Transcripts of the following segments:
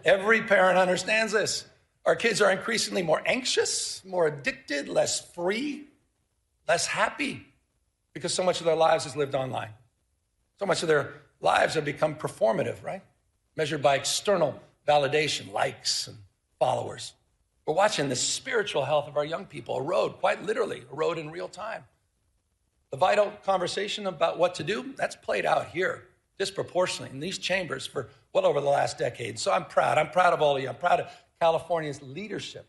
Every parent understands this. Our kids are increasingly more anxious, more addicted, less free, less happy, because so much of their lives is lived online. So much of their lives have become performative, right? Measured by external validation, likes and followers. We're watching the spiritual health of our young people erode, quite literally, erode in real time. The vital conversation about what to do, that's played out here disproportionately in these chambers for well over the last decade. So I'm proud of all of you. I'm proud of California's leadership,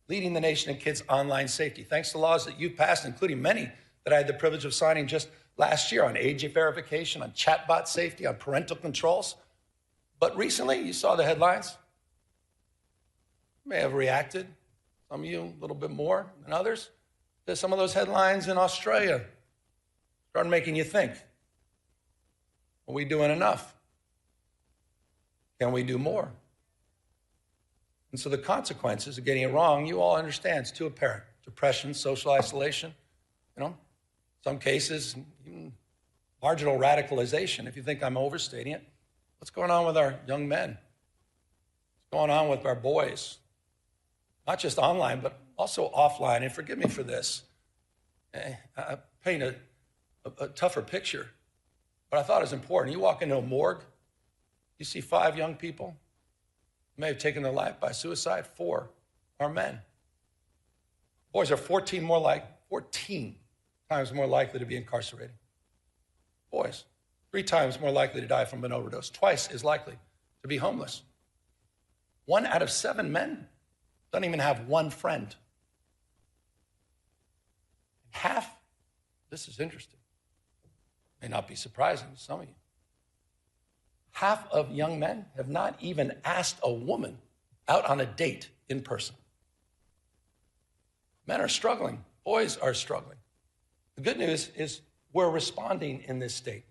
leading the nation in kids' online safety, thanks to laws that you've passed, including many that I had the privilege of signing just last year on age verification, on chatbot safety, on parental controls. But recently, you saw the headlines. You may have reacted, some of you a little bit more than others, to some of those headlines in Australia. Started making you think, are we doing enough? Can we do more? And so the consequences of getting it wrong, you all understand, it's too apparent. Depression, social isolation, some cases, even marginal radicalization, if you think I'm overstating it. What's going on with our young men? What's going on with our boys? Not just online, but also offline. And forgive me for this. I paint a tougher picture, but I thought it was important. You walk into a morgue, you see 5 young people who may have taken their life by suicide. 4 are men. Boys are 14 times more likely to be incarcerated. Boys, 3 times more likely to die from an overdose, twice as likely to be homeless. 1 out of 7 men doesn't even have one friend. Half, this is interesting, may not be surprising to some of you, half of young men have not even asked a woman out on a date in person. Men are struggling, boys are struggling. The good news is we're responding in this state.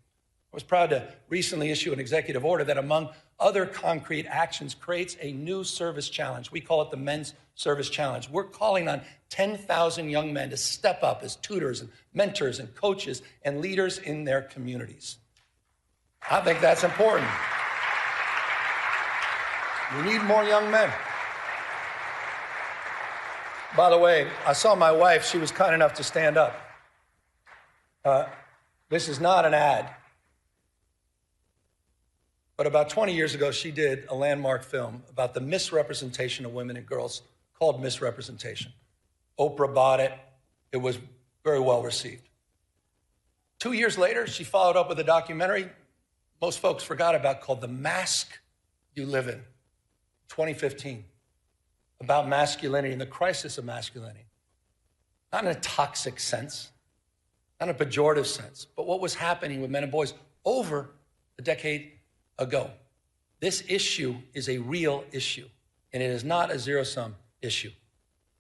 I was proud to recently issue an executive order that, among other concrete actions, creates a new service challenge. We call it the Men's Service Challenge. We're calling on 10,000 young men to step up as tutors and mentors and coaches and leaders in their communities. I think that's important. We need more young men. By the way, I saw my wife. She was kind enough to stand up. This is not an ad. But about 20 years ago, she did a landmark film about the misrepresentation of women and girls called Misrepresentation. Oprah bought it. It was very well received. 2 years later, she followed up with a documentary most folks forgot about called The Mask You Live In, 2015, about masculinity and the crisis of masculinity. Not in a toxic sense, not in a pejorative sense, but what was happening with men and boys over a decade ago. This issue is a real issue, and it is not a zero-sum issue.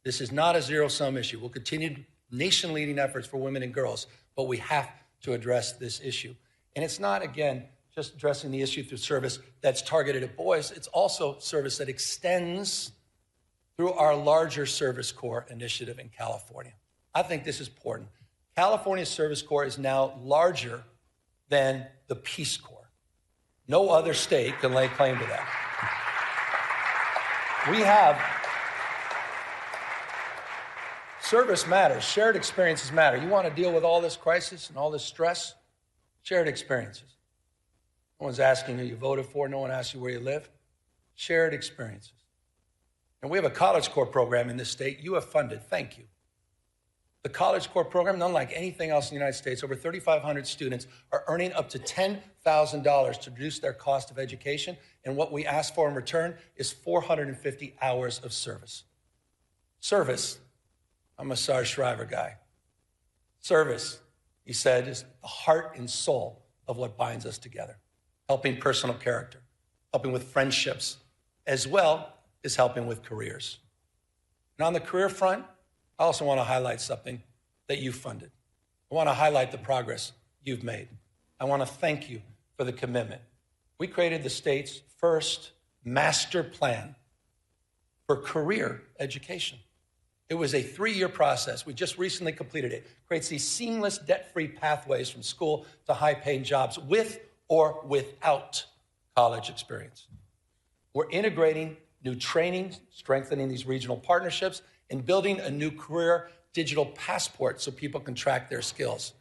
This is not a zero-sum issue. We'll continue nation-leading efforts for women and girls, but we have to address this issue. And it's not, again, just addressing the issue through service that's targeted at boys. It's also service that extends through our larger Service Corps initiative in California. I think this is important. California's Service Corps is now larger than the Peace Corps. No other state can lay claim to that. We have service matters. Shared experiences matter. You want to deal with all this crisis and all this stress? Shared experiences. No one's asking who you voted for. No one asks you where you live. Shared experiences. And we have a College Corps program in this state you have funded. Thank you. The College Corps program, unlike anything else in the United States, over 3,500 students are earning up to $10,000 to reduce their cost of education. And what we ask for in return is 450 hours of service. Service, I'm a Sarge Shriver guy. Service, he said, is the heart and soul of what binds us together. Helping personal character, helping with friendships, as well as helping with careers. And on the career front, I also want to highlight something that you funded. I want to highlight the progress you've made. I want to thank you for the commitment. We created the state's first master plan for career education. It was a 3-year process. We just recently completed it. Creates these seamless, debt-free pathways from school to high-paying jobs with or without college experience. We're integrating new training, strengthening these regional partnerships, and building a new career digital passport so people can track their skills.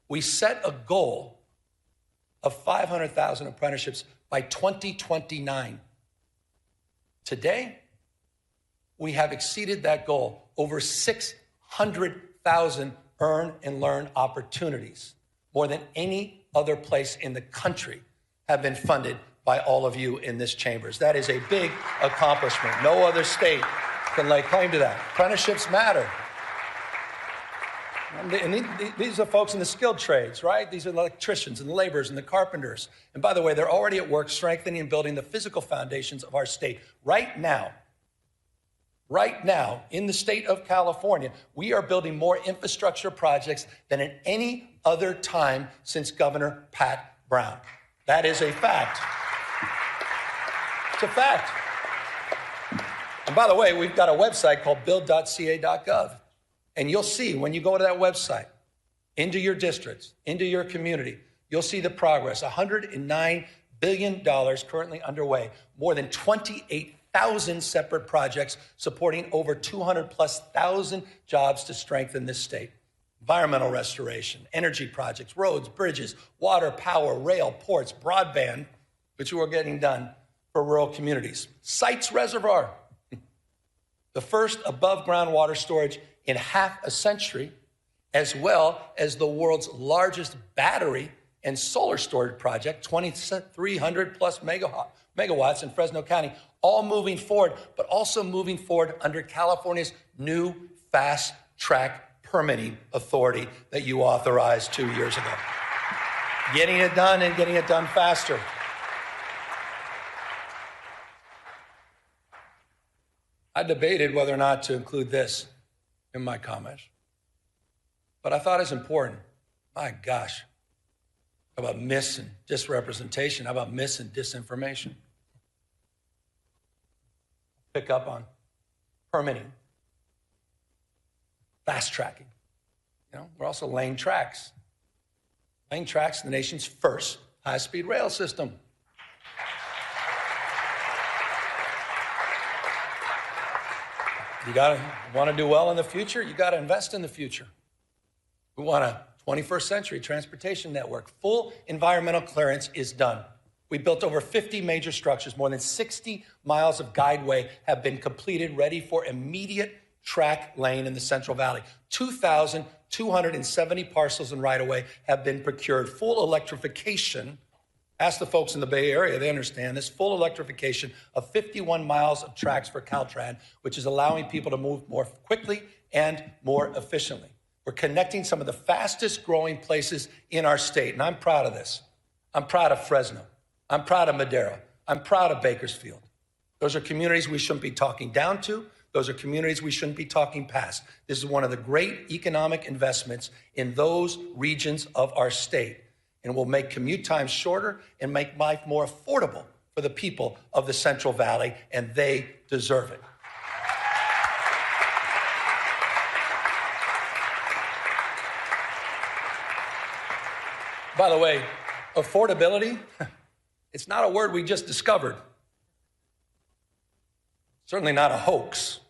We set a goal of 500,000 apprenticeships by 2029. Today, we have exceeded that goal. Over 600,000 earn and learn opportunities, more than any other place in the country, have been funded by all of you in this chambers. That is a big accomplishment. No other state can lay claim to that. Apprenticeships matter. And these are folks in the skilled trades, right? These are the electricians and the laborers and the carpenters. And by the way, they're already at work strengthening and building the physical foundations of our state. Right now, in the state of California, we are building more infrastructure projects than at any other time since Governor Pat Brown. That is a fact. It's a fact. And by the way, we've got a website called build.ca.gov. And you'll see when you go to that website, into your districts, into your community, you'll see the progress. $109 billion currently underway, more than 28,000 separate projects supporting over 200,000+ jobs to strengthen this state. Environmental restoration, energy projects, roads, bridges, water, power, rail, ports, broadband, which we're getting done for rural communities. Sites Reservoir, the first above-ground water storage in half a century, as well as the world's largest battery and solar storage project, 2,300+ megawatts in Fresno County, all moving forward, but also moving forward under California's new fast-track permitting authority that you authorized 2 years ago. Getting it done and getting it done faster. I debated whether or not to include this in my comments, but I thought it's important. My gosh, how about mis and disrepresentation? How about mis and disinformation? Pick up on permitting, fast tracking. We're also laying tracks. Laying tracks in the nation's first high-speed rail system. You want to do well in the future, you got to invest in the future. We want a 21st century transportation network. Full environmental clearance is done. We built over 50 major structures. More than 60 miles of guideway have been completed, ready for immediate track lane in the Central Valley. 2,270 parcels and right-of-way have been procured. Full electrification. Ask the folks in the Bay Area, they understand this. Full electrification of 51 miles of tracks for Caltrans, which is allowing people to move more quickly and more efficiently. We're connecting some of the fastest growing places in our state, and I'm proud of this. I'm proud of Fresno. I'm proud of Madera. I'm proud of Bakersfield. Those are communities we shouldn't be talking down to. Those are communities we shouldn't be talking past. This is one of the great economic investments in those regions of our state. And will make commute times shorter and make life more affordable for the people of the Central Valley, and they deserve it. By the way, affordability, it's not a word we just discovered. Certainly not a hoax.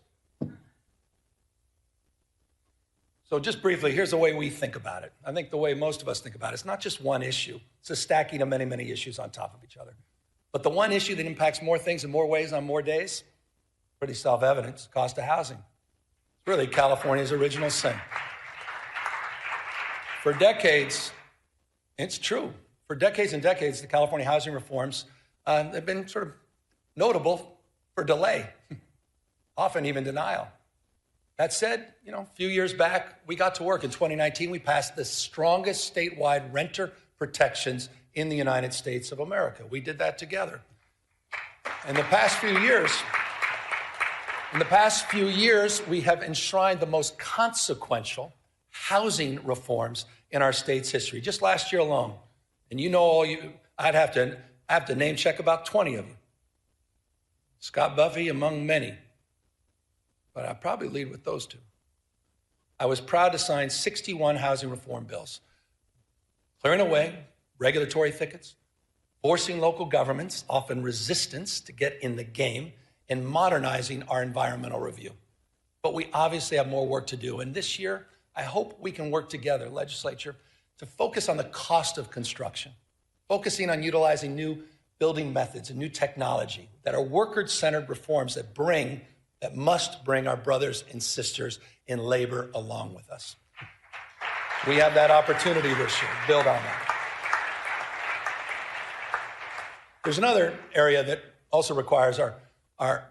So just briefly, here's the way we think about it. I think the way most of us think about it, it's not just one issue. It's a stacking of many, many issues on top of each other. But the one issue that impacts more things in more ways on more days, pretty self-evident, cost of housing. It's really California's original sin. For decades, it's true. For decades and decades, the California housing reforms have been sort of notable for delay, often even denial. That said, a few years back, we got to work. In 2019, we passed the strongest statewide renter protections in the United States of America. We did that together. In the past few years, we have enshrined the most consequential housing reforms in our state's history. Just last year alone, and I'd have to name check about 20 of you. Scott Buffy among many. But I'd probably lead with those two. I was proud to sign 61 housing reform bills, clearing away regulatory thickets, forcing local governments, often resistance, to get in the game, and modernizing our environmental review. But we obviously have more work to do. And this year, I hope we can work together, legislature, to focus on the cost of construction, focusing on utilizing new building methods and new technology that are worker-centered reforms that must bring our brothers and sisters in labor along with us. We have that opportunity this year to build on that. There's another area that also requires our,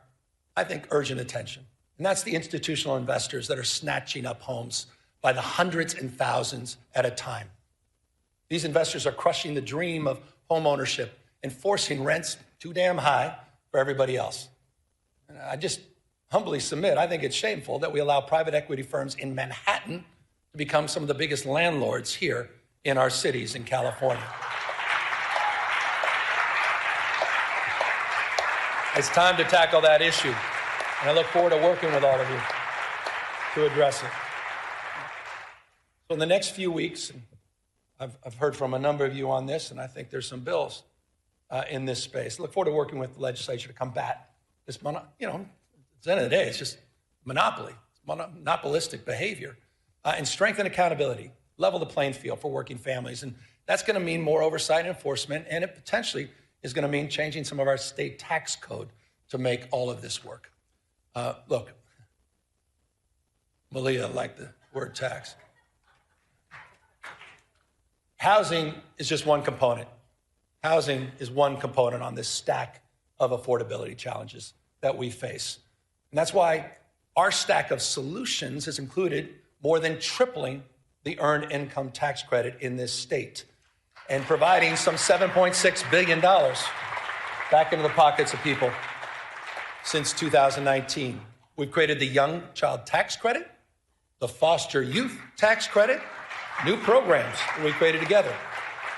I think, urgent attention, and that's the institutional investors that are snatching up homes by the hundreds and thousands at a time. These investors are crushing the dream of home ownership and forcing rents too damn high for everybody else. And I just humbly submit, I think it's shameful that we allow private equity firms in Manhattan to become some of the biggest landlords here in our cities in California. It's time to tackle that issue, and I look forward to working with all of you to address it. So in the next few weeks, I've heard from a number of you on this, and I think there's some bills in this space. I look forward to working with the legislature to combat this, at the end of the day, it's just monopoly, monopolistic behavior, and strengthen accountability, level the playing field for working families. And that's going to mean more oversight and enforcement, and it potentially is going to mean changing some of our state tax code to make all of this work. Look, Malia liked the word tax. Housing is just one component. Housing is one component on this stack of affordability challenges that we face. And that's why our stack of solutions has included more than tripling the earned income tax credit in this state and providing some $7.6 billion back into the pockets of people since 2019. We've created the Young Child Tax Credit, the Foster Youth Tax Credit, new programs that we created together.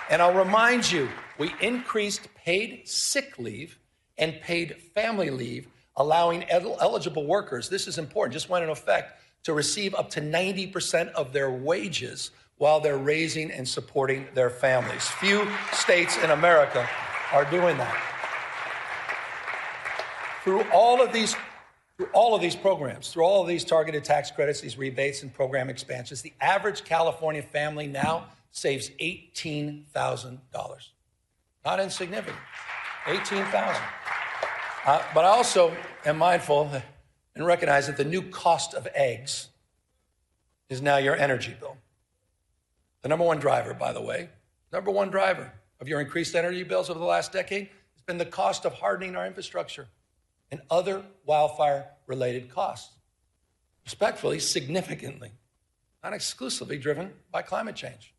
And I'll remind you, we increased paid sick leave and paid family leave, allowing eligible workers, this is important, just went into effect, to receive up to 90% of their wages while they're raising and supporting their families. Few states in America are doing that. Through all of these programs, through all of these targeted tax credits, these rebates and program expansions, the average California family now saves $18,000. Not insignificant, $18,000. But I also am mindful and recognize that the new cost of eggs is now your energy bill. The number one driver, by the way, number one driver of your increased energy bills over the last decade has been the cost of hardening our infrastructure and other wildfire-related costs. Respectfully, significantly, not exclusively driven by climate change.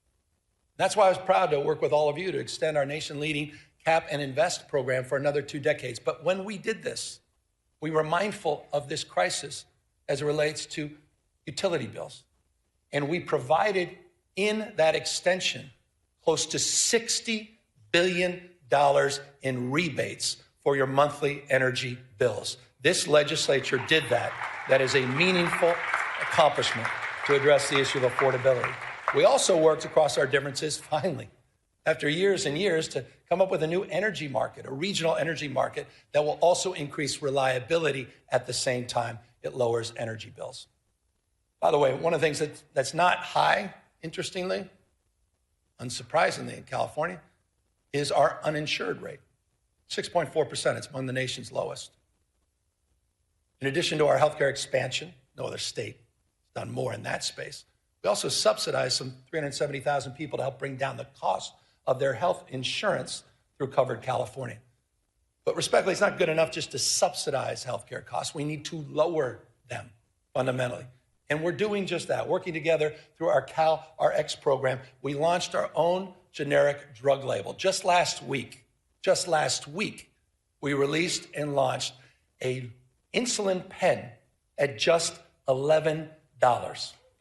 That's why I was proud to work with all of you to extend our nation-leading Cap and Invest program for another 2 decades. But when we did this, we were mindful of this crisis as it relates to utility bills. And we provided in that extension close to $60 billion in rebates for your monthly energy bills. This legislature did that. That is a meaningful accomplishment to address the issue of affordability. We also worked across our differences, finally, after years and years, to come up with a new energy market, a regional energy market that will also increase reliability at the same time it lowers energy bills. By the way, one of the things that's not high, interestingly, unsurprisingly in California, is our uninsured rate. 6.4%, it's among the nation's lowest. In addition to our healthcare expansion, no other state has done more in that space. We also subsidize some 370,000 people to help bring down the cost of their health insurance through Covered California. But respectfully, it's not good enough just to subsidize healthcare costs. We need to lower them fundamentally. And we're doing just that, working together through our CalRx program. We launched our own generic drug label. Just last week, we released and launched a insulin pen at just $11.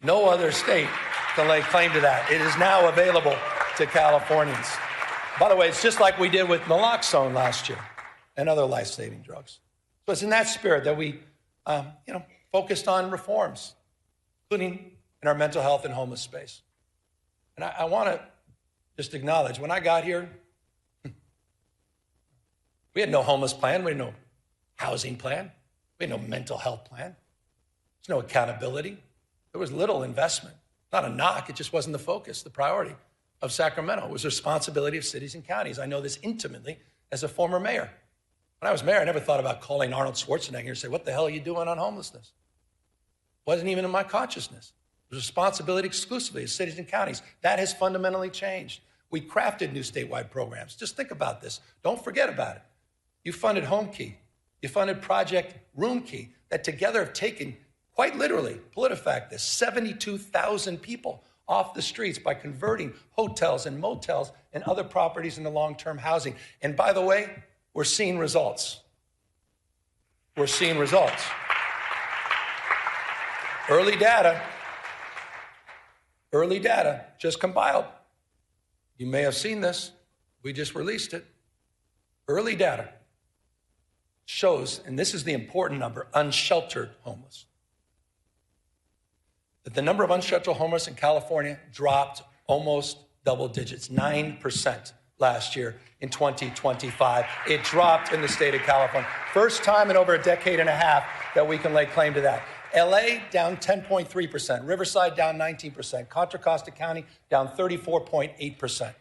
No other state can lay claim to that. It is now available to Californians. By the way, it's just like we did with naloxone last year and other life-saving drugs. So it's in that spirit that we focused on reforms, including in our mental health and homeless space. And I want to just acknowledge, when I got here, We had no homeless plan. We had no housing plan. We had no mental health plan. There's no accountability. There was little investment. Not a knock. It just wasn't the focus, the priority of Sacramento. It was the responsibility of cities and counties. I know this intimately as a former mayor. When I was mayor, I never thought about calling Arnold Schwarzenegger and say, what the hell are you doing on homelessness? Wasn't even in my consciousness. It was responsibility exclusively of cities and counties. That has fundamentally changed. We crafted new statewide programs. Just think about this. Don't forget about it. You funded Home Key. You funded Project Room Key that together have taken, quite literally, PolitiFact this, 72,000 people off the streets by converting hotels and motels and other properties into long-term housing. And by the way, we're seeing results. We're seeing results. Early data just compiled. You may have seen this. We just released it. Early data shows, and this is the important number, unsheltered homeless. That the number of unsheltered homeless in California dropped almost double digits, 9% last year in 2025. It dropped in the state of California. First time in over a decade and a half that we can lay claim to that. LA down 10.3%, Riverside down 19%, Contra Costa County down 34.8%.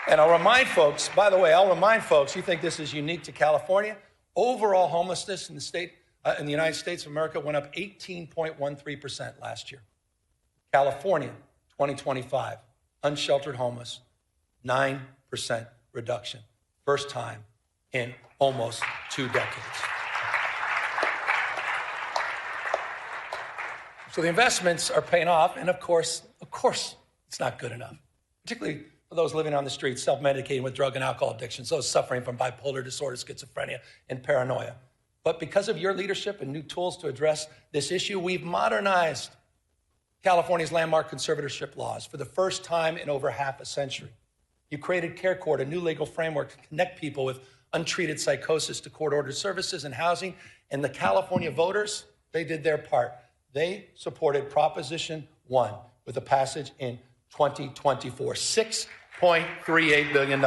And I'll remind folks, by the way, you think this is unique to California? Overall homelessness in the United States of America went up 18.13% last year. California, 2025, unsheltered homeless, 9% reduction. First time in almost 2 decades. So the investments are paying off, and of course, it's not good enough, particularly for those living on the streets, self-medicating with drug and alcohol addictions, those suffering from bipolar disorder, schizophrenia, and paranoia. But because of your leadership and new tools to address this issue, we've modernized California's landmark conservatorship laws for the first time in over half a century. You created Care Court, a new legal framework to connect people with untreated psychosis to court-ordered services and housing. And the California voters, they did their part. They supported Proposition 1 with a passage in 2024, $6.38 billion.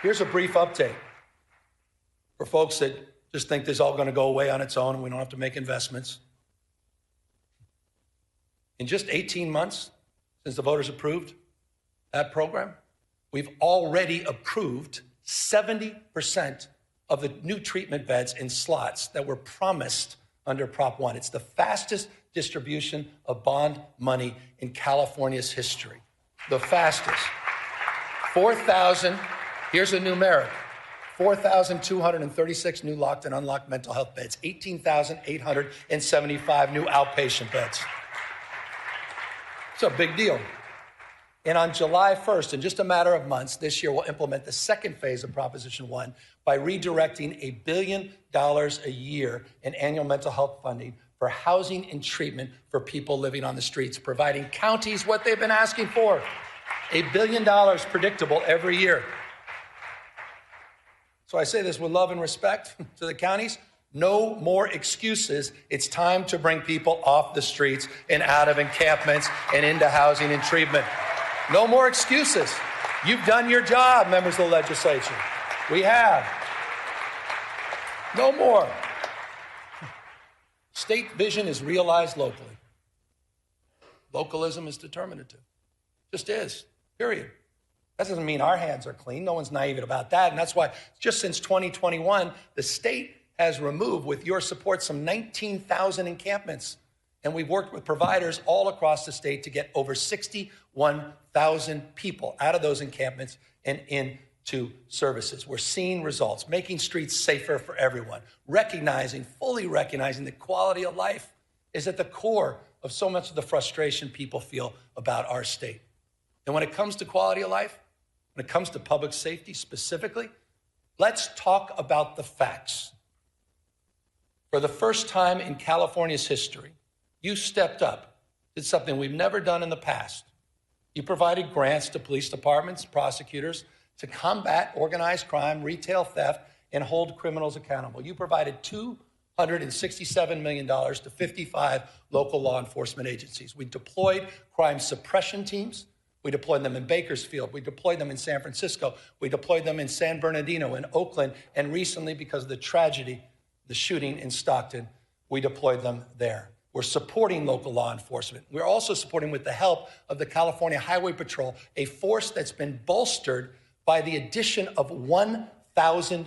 Here's a brief update for folks that just think this is all going to go away on its own and we don't have to make investments. In just 18 months since the voters approved that program, we've already approved 70% of the new treatment beds and slots that were promised under Prop 1. It's the fastest distribution of bond money in California's history. The fastest. 4,000, here's a numeric, 4,236 new locked and unlocked mental health beds, 18,875 new outpatient beds. It's a big deal. And on July 1st, in just a matter of months, this year, we'll implement the second phase of Proposition 1 by redirecting $1 billion a year in annual mental health funding for housing and treatment for people living on the streets, providing counties what they've been asking for, $1 billion predictable every year. So I say this with love and respect to the counties. No more excuses. It's time to bring people off the streets and out of encampments and into housing and treatment. No more excuses. You've done your job, members of the legislature. We have. No more. State vision is realized locally. Localism is determinative. Just is, period. That doesn't mean our hands are clean. No one's naive about that. And that's why just since 2021, the state has removed, with your support, some 19,000 encampments. And we've worked with providers all across the state to get over 61,000 people out of those encampments and into services. We're seeing results, making streets safer for everyone, fully recognizing that quality of life is at the core of so much of the frustration people feel about our state. And when it comes to quality of life, when it comes to public safety specifically, let's talk about the facts. For the first time in California's history, you stepped up, did something we've never done in the past. You provided grants to police departments, prosecutors, to combat organized crime, retail theft, and hold criminals accountable. You provided $267 million to 55 local law enforcement agencies. We deployed crime suppression teams We deployed them in Bakersfield. We deployed them in San Francisco. We deployed them in San Bernardino, in Oakland. And recently, because of the tragedy, the shooting in Stockton, we deployed them there. We're supporting local law enforcement. We're also supporting, with the help of the California Highway Patrol, a force that's been bolstered by the addition of 1,000